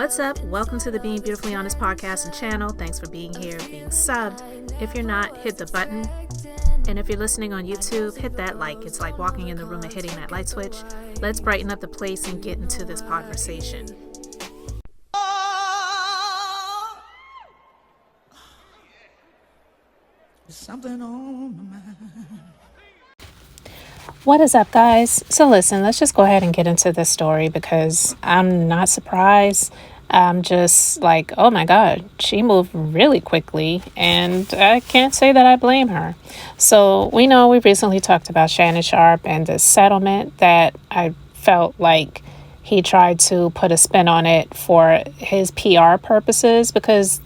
What's up? Welcome to the Being Beautifully Honest podcast and channel. Thanks for being here, being subbed. If you're not, hit the button. And if you're listening on YouTube, hit that like. It's like walking in the room and hitting that light switch. Let's brighten up the place and get into this conversation. Something on my mind. What is up, guys? So listen, let's just go ahead and get into this story because I'm not surprised. I'm just like, oh my God, she moved really quickly, and I can't say that I blame her. So we know we recently talked about Shannon Sharpe and the settlement that I felt like he tried to put a spin on it for his PR purposes because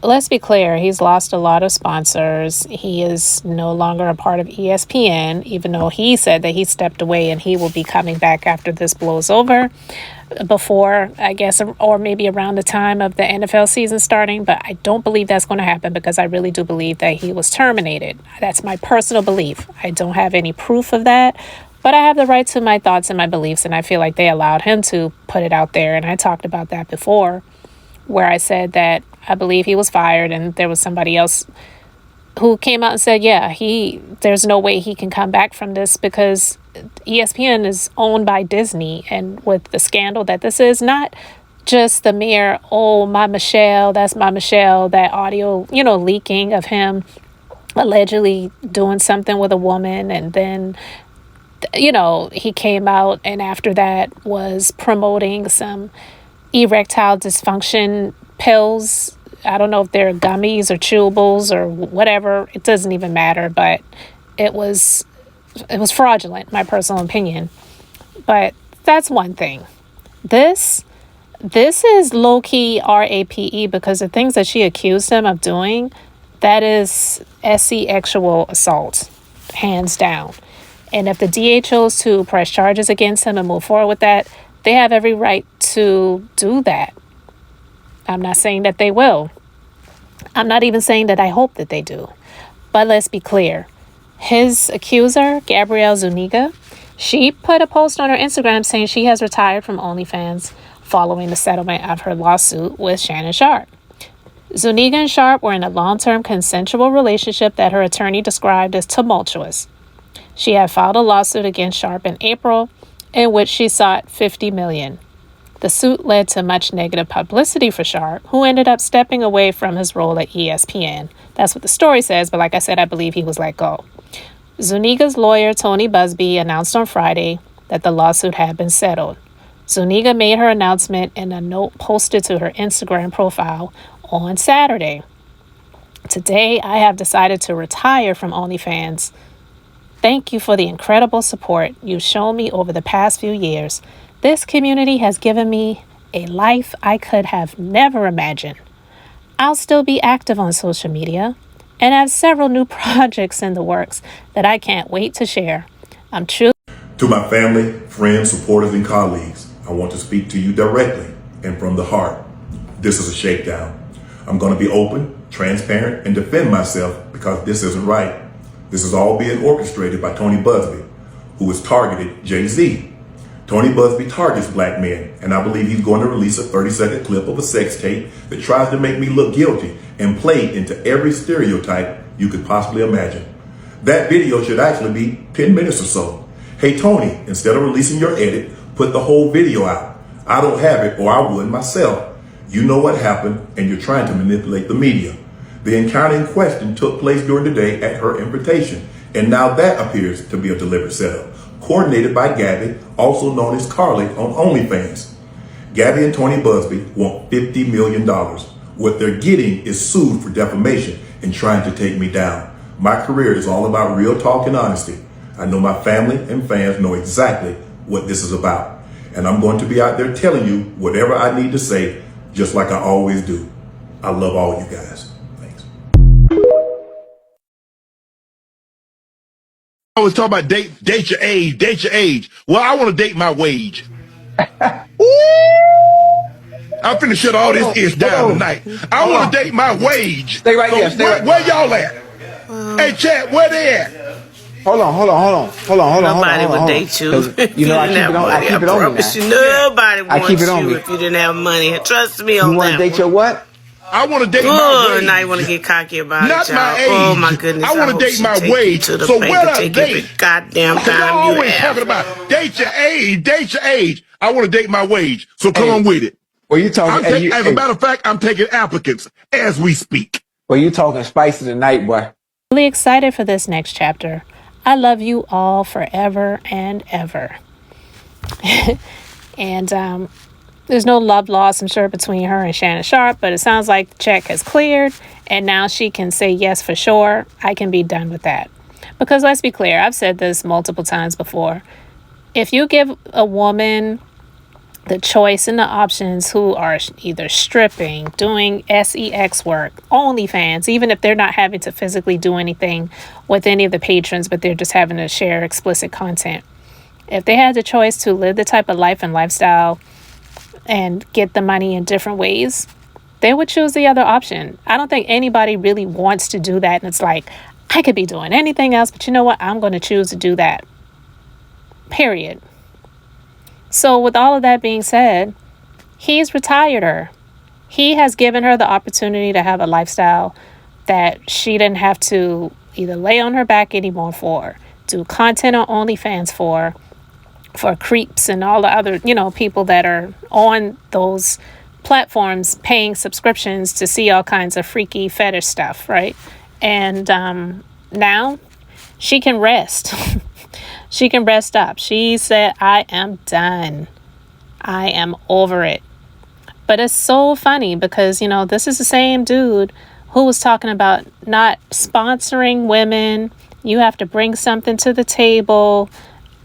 let's be clear, he's lost a lot of sponsors. He is no longer a part of ESPN, even though he said that he stepped away and he will be coming back after this blows over. Before, I guess, or maybe around the time of the NFL season starting. But I don't believe that's going to happen because I really do believe that he was terminated. That's my personal belief. I don't have any proof of that. But I have the right to my thoughts and my beliefs. And I feel like they allowed him to put it out there. And I talked about that before, where I said that I believe he was fired and there was somebody else who came out and said, yeah, there's no way he can come back from this because ESPN is owned by Disney. And with the scandal that this is, not just the mere, oh, my Michelle, that's my Michelle, that audio, leaking of him allegedly doing something with a woman. And then, he came out and after that was promoting some erectile dysfunction pills. I don't know if they're gummies or chewables or whatever. It doesn't even matter, but it was fraudulent, my personal opinion. But that's one thing. This is low-key RAPE because the things that she accused him of doing, that is sexual assault, hands down. And if the DA chose to press charges against him and move forward with that, they have every right to do that. I'm not saying that they will. I'm not even saying that I hope that they do. But let's be clear. His accuser, Gabrielle Zuniga, she put a post on her Instagram saying she has retired from OnlyFans following the settlement of her lawsuit with Shannon Sharpe. Zuniga and Sharpe were in a long-term consensual relationship that her attorney described as tumultuous. She had filed a lawsuit against Sharpe in April in which she sought $50 million. The suit led to much negative publicity for Sharpe, who ended up stepping away from his role at ESPN. That's what the story says, but like I said, I believe he was let go. Zuniga's lawyer, Tony Busby, announced on Friday that the lawsuit had been settled. Zuniga made her announcement in a note posted to her Instagram profile on Saturday. Today, I have decided to retire from OnlyFans. Thank you for the incredible support you've shown me over the past few years. This community has given me a life I could have never imagined. I'll still be active on social media and have several new projects in the works that I can't wait to share. To my family, friends, supporters, and colleagues, I want to speak to you directly and from the heart. This is a shakedown. I'm going to be open, transparent, and defend myself because this isn't right. This is all being orchestrated by Tony Busby, who has targeted Jay-Z. Tony Busby targets black men, and I believe he's going to release a 30-second clip of a sex tape that tries to make me look guilty and play into every stereotype you could possibly imagine. That video should actually be 10 minutes or so. Hey, Tony, instead of releasing your edit, put the whole video out. I don't have it, or I would myself. You know what happened, and you're trying to manipulate the media. The encounter in question took place during the day at her invitation, and now that appears to be a deliberate setup, coordinated by Gabby, also known as Carly, on OnlyFans. Gabby and Tony Busby want $50 million. What they're getting is sued for defamation and trying to take me down. My career is all about real talk and honesty. I know my family and fans know exactly what this is about. And I'm going to be out there telling you whatever I need to say, just like I always do. I love all you guys. Thanks. I was talking about date your age. Well, I want to date my wage. I'm finna shut all this ish down tonight. I want to date my wage. Stay right there. Where y'all at? Hey, chat, where they at? Nobody would date you if you didn't have money. I promise you, nobody wants you if you didn't have money. Trust me on that. You want to date your what? I want to date my Oh, wage. now you want to get cocky about Not it, my y'all. age. Oh my goodness! I want to date my wage. To the So bank where and are take they? every goddamn Because y'all time you always have. talking about date your age, date your age. I want to date my wage. So come on with it. Well, you talking? As a matter of fact, I'm taking applicants as we speak. Well, you talking spicy tonight, boy. Really excited for this next chapter. I love you all forever and ever. And there's no love lost, I'm sure, between her and Shannon Sharpe, but it sounds like the check has cleared, and now she can say yes for sure. I can be done with that. Because let's be clear, I've said this multiple times before. If you give a woman the choice and the options who are either stripping, doing sex work, OnlyFans, even if they're not having to physically do anything with any of the patrons, but they're just having to share explicit content. If they had the choice to live the type of life and lifestyle and get the money in different ways, they would choose the other option. I don't think anybody really wants to do that. And it's like, I could be doing anything else, but you know what? I'm going to choose to do that. Period. So with all of that being said, he's retired her. He has given her the opportunity to have a lifestyle that she didn't have to either lay on her back anymore for, do content on OnlyFans for creeps and all the other, people that are on those platforms paying subscriptions to see all kinds of freaky fetish stuff, right? And now she can rest. She can rest up. She said, I am done. I am over it. But it's so funny because, this is the same dude who was talking about not sponsoring women. You have to bring something to the table.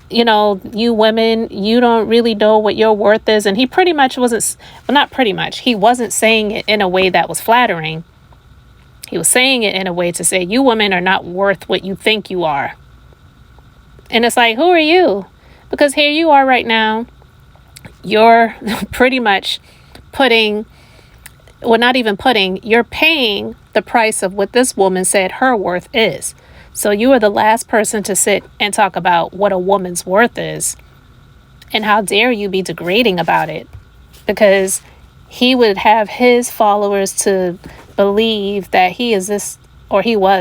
You women, you don't really know what your worth is. And he pretty much wasn't, well, not pretty much. He wasn't saying it in a way that was flattering. He was saying it in a way to say, you women are not worth what you think you are. And it's like, who are you? Because here you are right now. You're pretty much you're paying the price of what this woman said her worth is. So you are the last person to sit and talk about what a woman's worth is. And how dare you be degrading about it? Because he would have his followers to believe that he was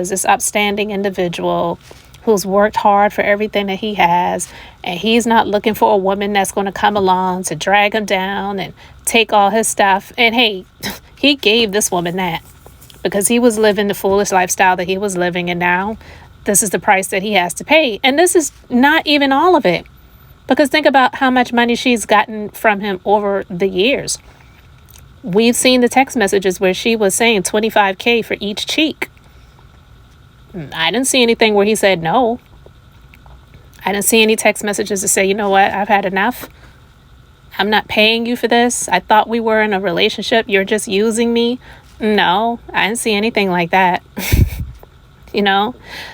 this upstanding individual who's worked hard for everything that he has, and he's not looking for a woman that's going to come along to drag him down and take all his stuff. And hey, he gave this woman that because he was living the foolish lifestyle that he was living, and now this is the price that he has to pay. And this is not even all of it, because think about how much money she's gotten from him over the years. We've seen the text messages where she was saying $25,000 for each cheek. I didn't see anything where he said no. I didn't see any text messages to say, you know what, I've had enough. I'm not paying you for this. I thought we were in a relationship. You're just using me. No, I didn't see anything like that.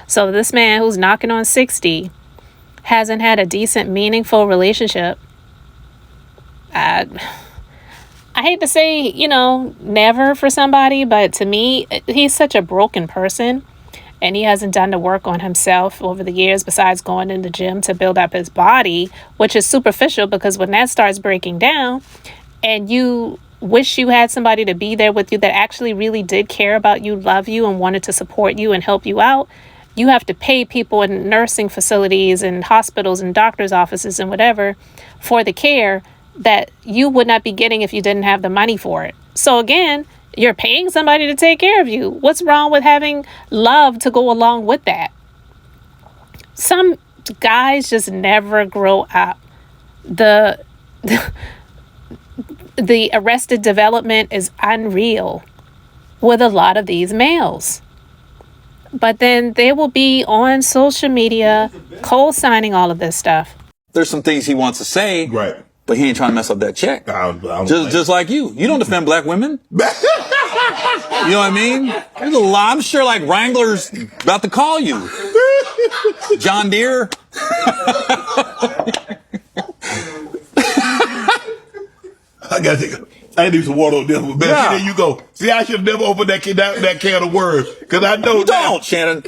So this man who's knocking on 60 hasn't had a decent, meaningful relationship. I hate to say, never for somebody, but to me, he's such a broken person. And he hasn't done the work on himself over the years besides going in the gym to build up his body, which is superficial, because when that starts breaking down and you wish you had somebody to be there with you that actually really did care about you, love you, and wanted to support you and help you out, you have to pay people in nursing facilities and hospitals and doctors' offices and whatever for the care that you would not be getting if you didn't have the money for it. So again, you're paying somebody to take care of you. What's wrong with having love to go along with that? Some guys just never grow up. The arrested development is unreal with a lot of these males. But then they will be on social media co-signing all of this stuff. There's some things he wants to say. Right. But he ain't trying to mess up that check. Just like you. You don't defend black women. You know what I mean? There's a lot. I'm sure like Wrangler's about to call you. John Deere. I need some water on this one, man. Yeah. See, there you go. See, I should have never opened that can, of worms, because I know you now. don't, Shannon.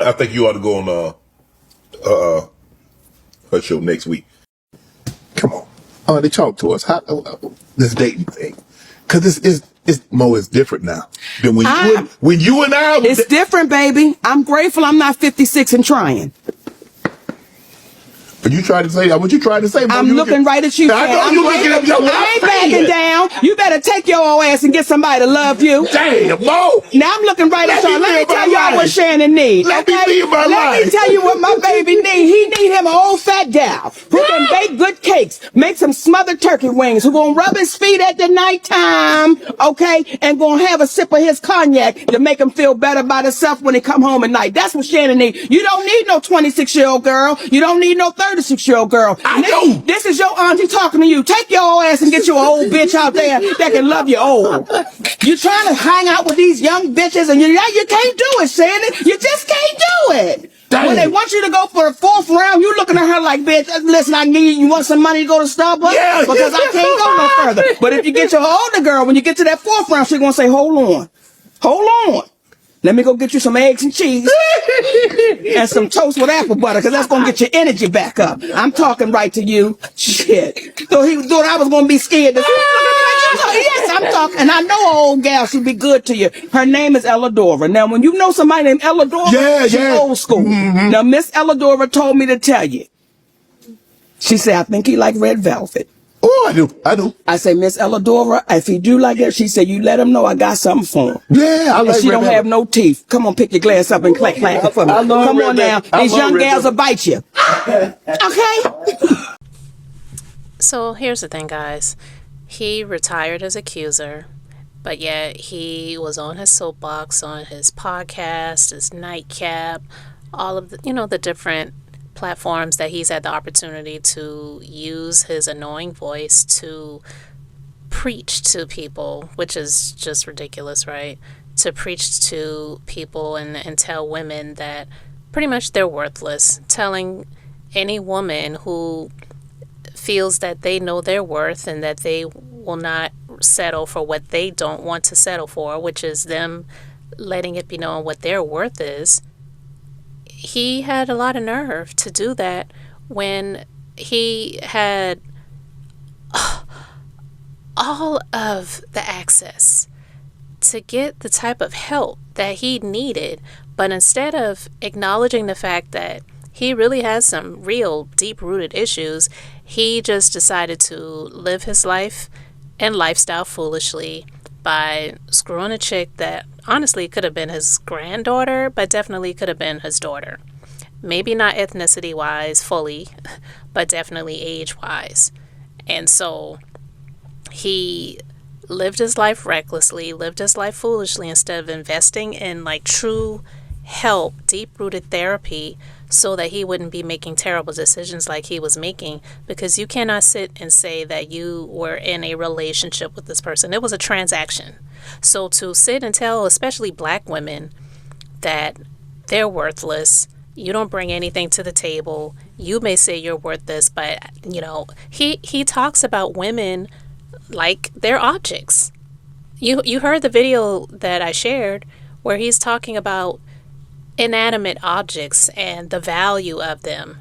I think you ought to go on her show next week. Come on. They talk to us. How this dating thing? Because it's Mo is different now. Then when you and I It's different, baby. I'm grateful I'm not 56 and trying. But you tried to say that. What you trying to say? I'm looking right at you. I know you looking at me. I ain't backing down. You better take your old ass and get somebody to love you. Damn, Mo. Now I'm looking right at y'all. Let me tell y'all what Shannon needs. Let me live my life. Let me tell you what my baby needs. He need him an old fat gal who can bake good cakes, make some smothered turkey wings, who gonna rub his feet at the nighttime, okay, and gonna have a sip of his cognac to make him feel better about himself when he come home at night. That's what Shannon needs. You don't need no 26-year-old girl. You don't need no 36-year-old girl. I know. This is your auntie talking to you. Take your old ass and get you an old bitch out there that can love you old. You trying to hang out with these young bitches and you can't do it, Shannon. You just can't do it. Dang. When they want you to go for the 4th round, you looking at her like, bitch, listen, you want some money to go to Starbucks? Yeah, because I can't go no further. But if you get your older girl, when you get to that 4th round, she's going to say, hold on. Let me go get you some eggs and cheese and some toast with apple butter, because that's going to get your energy back up. I'm talking right to you. Shit. So he thought I was going to be scared. Yes, I'm talking. And I know an old gal, she'll be good to you. Her name is Elladora. Now, when you know somebody named Elladora, she's old school. Mm-hmm. Now, Miss Elladora told me to tell you. She said, I think he like red velvet. Oh, I do. I say, Miss Elladora, if he do like that, she said, you let him know I got something for him. Yeah, I like and she don't have no teeth. Come on, pick your glass up and clack for me. Come on now. These young gals will bite you. Okay? So here's the thing, guys. He retired as Accuser, but yet he was on his soapbox, on his podcast, his nightcap, all of the, the different platforms that he's had the opportunity to use his annoying voice to preach to people, which is just ridiculous, right? To preach to people and tell women that pretty much they're worthless. Telling any woman who feels that they know their worth and that they will not settle for what they don't want to settle for, which is them letting it be known what their worth is. He had a lot of nerve to do that when he had all of the access to get the type of help that he needed. But instead of acknowledging the fact that he really has some real deep-rooted issues, he just decided to live his life and lifestyle foolishly by screwing a chick that honestly could have been his granddaughter, but definitely could have been his daughter. Maybe not ethnicity-wise fully, but definitely age-wise. And so he lived his life recklessly, lived his life foolishly, instead of investing in like true help, deep-rooted therapy, so that he wouldn't be making terrible decisions like he was making. Because you cannot sit and say that you were in a relationship with this person. It was a transaction. So to sit and tell, especially black women, that they're worthless, you don't bring anything to the table, you may say you're worth this, but he talks about women like they're objects. You heard the video that I shared where he's talking about inanimate objects and the value of them,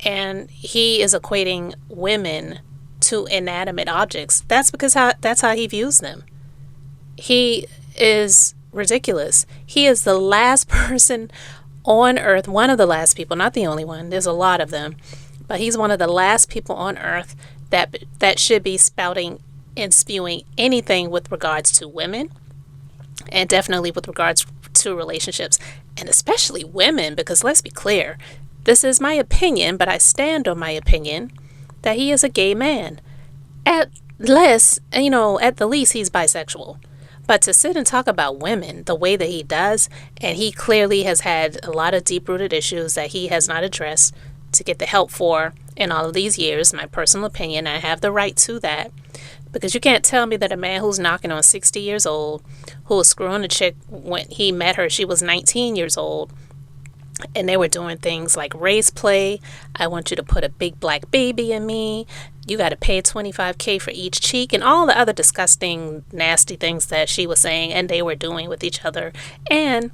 and he is equating women to inanimate objects. That's because that's how he views them. He is ridiculous. He is the last person on earth, one of the last people, not the only one, there's a lot of them, but he's one of the last people on earth that should be spouting and spewing anything with regards to women, and definitely with regards to relationships, and especially women, because let's be clear, this is my opinion, but I stand on my opinion that he is a gay man. At the least he's bisexual. But to sit and talk about women the way that he does, and he clearly has had a lot of deep-rooted issues that he has not addressed to get the help for in all of these years, my personal opinion, I have the right to that. Because you can't tell me that a man who's knocking on 60 years old, who was screwing a chick when he met her, she was 19 years old, and they were doing things like race play. I want you to put a big black baby in me. You got to pay $25K for each cheek, and all the other disgusting, nasty things that she was saying and they were doing with each other. And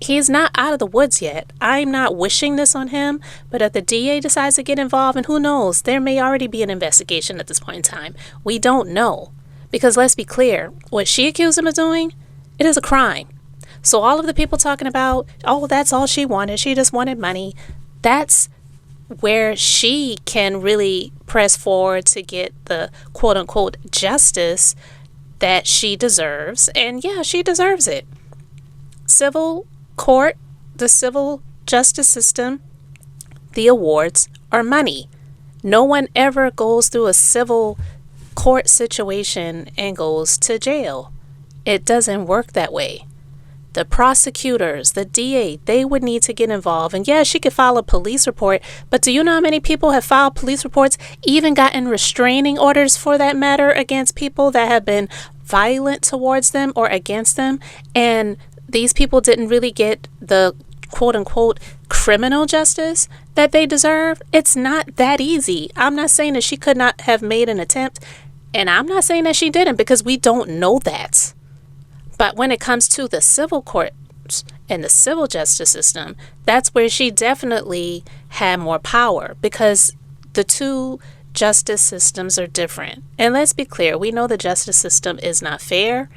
he's not out of the woods yet. I'm not wishing this on him, but if the DA decides to get involved, and who knows, there may already be an investigation at this point in time. We don't know. Because let's be clear, what she accused him of doing, it is a crime. So all of the people talking about, oh, that's all she wanted, she just wanted money, that's where she can really press forward to get the quote-unquote justice that she deserves. And yeah, she deserves it. Civil court, the civil justice system, the awards are money. No one ever goes through a civil court situation and goes to jail. It doesn't work that way. The prosecutors, the DA, they would need to get involved. And yeah, she could file a police report, but do you know how many people have filed police reports, even gotten restraining orders for that matter, against people that have been violent towards them or against them? And these people didn't really get the quote-unquote criminal justice that they deserve. It's not that easy. I'm not saying that she could not have made an attempt, and I'm not saying that she didn't, because we don't know that. But when it comes to the civil courts and the civil justice system, that's where she definitely had more power, because the two justice systems are different. And let's be clear, we know the justice system is not fair,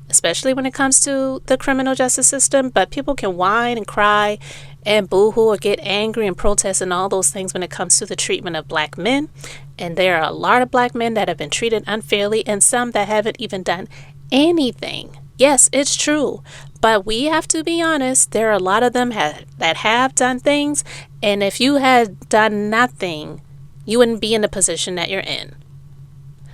especially when it comes to the criminal justice system, but people can whine and cry and boo-hoo or get angry and protest and all those things when it comes to the treatment of black men. And there are a lot of black men that have been treated unfairly, and some that haven't even done anything. Yes, it's true, but we have to be honest. There are a lot of them that have done things, and if you had done nothing, you wouldn't be in the position that you're in.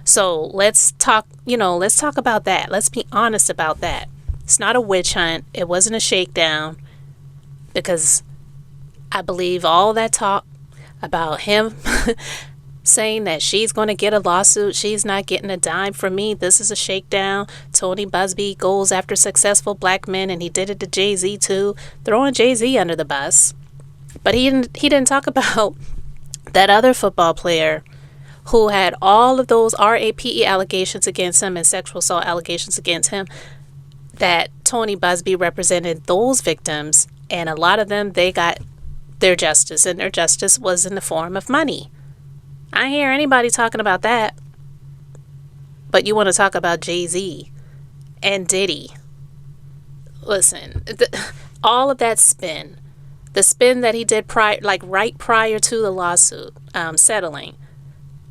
So let's talk about that. Let's be honest about that. It's not a witch hunt. It wasn't a shakedown, because I believe all that talk about him saying that she's going to get a lawsuit, she's not getting a dime from me, this is a shakedown. Tony Busby goes after successful black men, and he did it to Jay-Z too, throwing Jay-Z under the bus. But he didn't talk about that other football player who had all of those RAPE allegations against him and sexual assault allegations against him, that Tony Busby represented those victims, and a lot of them, they got their justice, and their justice was in the form of money. I don't hear anybody talking about that. But you want to talk about Jay-Z and Diddy. Listen, all of that spin, the spin that he did right prior to the lawsuit settling,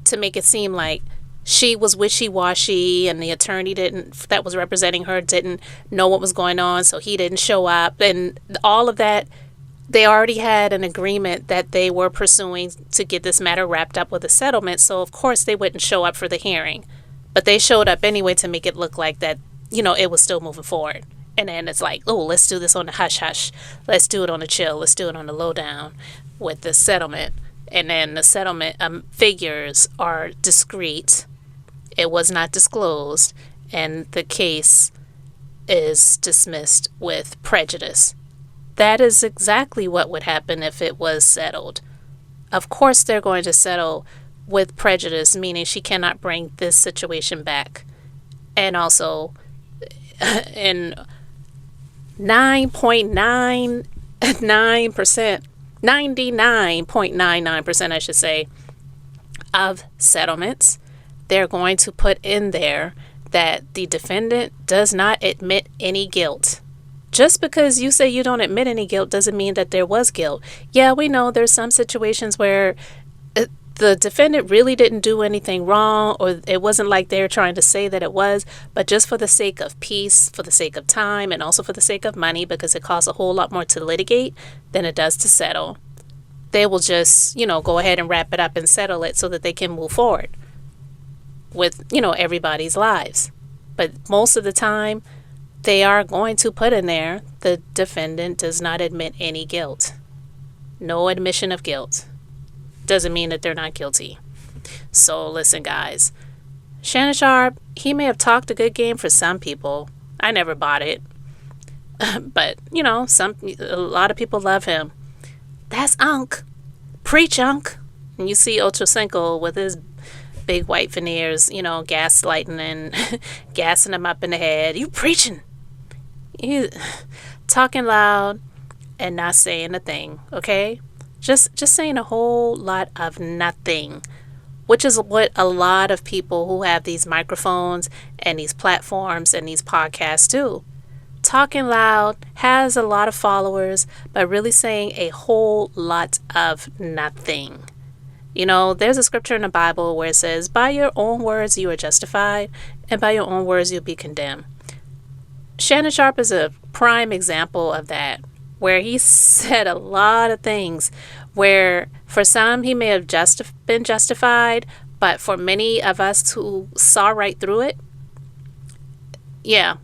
to make it seem like she was wishy-washy and the attorney that was representing her didn't know what was going on, so he didn't show up, and all of that. They already had an agreement that they were pursuing to get this matter wrapped up with a settlement, so of course they wouldn't show up for the hearing. But they showed up anyway to make it look like that, it was still moving forward. And then it's like, oh, let's do this on the hush-hush. Let's do it on the chill. Let's do it on the lowdown with the settlement. And then the settlement figures are discreet. It was not disclosed. And the case is dismissed with prejudice. That is exactly what would happen if it was settled. Of course, they're going to settle with prejudice, meaning she cannot bring this situation back. And also, in 9.99%, 99.99%, I should say, of settlements, they're going to put in there that the defendant does not admit any guilt. Just because you say you don't admit any guilt doesn't mean that there was guilt. Yeah, we know there's some situations where the defendant really didn't do anything wrong, or it wasn't like they're trying to say that it was, but just for the sake of peace, for the sake of time, and also for the sake of money, because it costs a whole lot more to litigate than it does to settle, they will just, go ahead and wrap it up and settle it so that they can move forward with, everybody's lives. But most of the time, they are going to put in there, the defendant does not admit any guilt. No admission of guilt. Doesn't mean that they're not guilty. So listen, guys. Shannon Sharpe, he may have talked a good game for some people. I never bought it. But, a lot of people love him. That's Unc. Preach, Unc. And you see Ocho Cinco with his big white veneers, gaslighting and gassing him up in the head. You preaching. talking loud and not saying a thing, okay? Just saying a whole lot of nothing, which is what a lot of people who have these microphones and these platforms and these podcasts do. Talking loud, has a lot of followers, but really saying a whole lot of nothing. You know, there's a scripture in the Bible where it says, by your own words you are justified, and by your own words you'll be condemned. Shannon Sharpe is a prime example of that, where he said a lot of things where for some he may have been justified, but for many of us who saw right through it, yeah,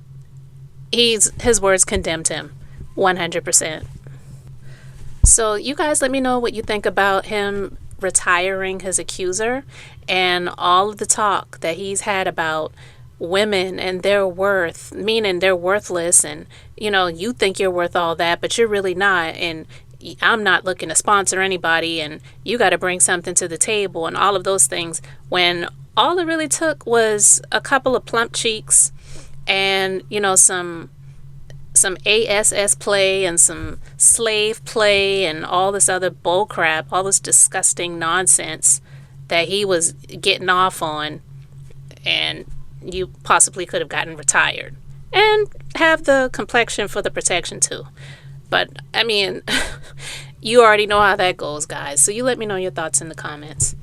his words condemned him 100%. So you guys let me know what you think about him retiring his accuser and all of the talk that he's had about women and their worth, meaning they're worthless, and you know, you think you're worth all that, but you're really not, and I'm not looking to sponsor anybody, and you got to bring something to the table, and all of those things, when all it really took was a couple of plump cheeks and, you know, some ASS play and some slave play and all this other bull crap, all this disgusting nonsense that he was getting off on, and you possibly could have gotten retired and have the complexion for the protection too. But I mean, you already know how that goes, guys. So you let me know your thoughts in the comments.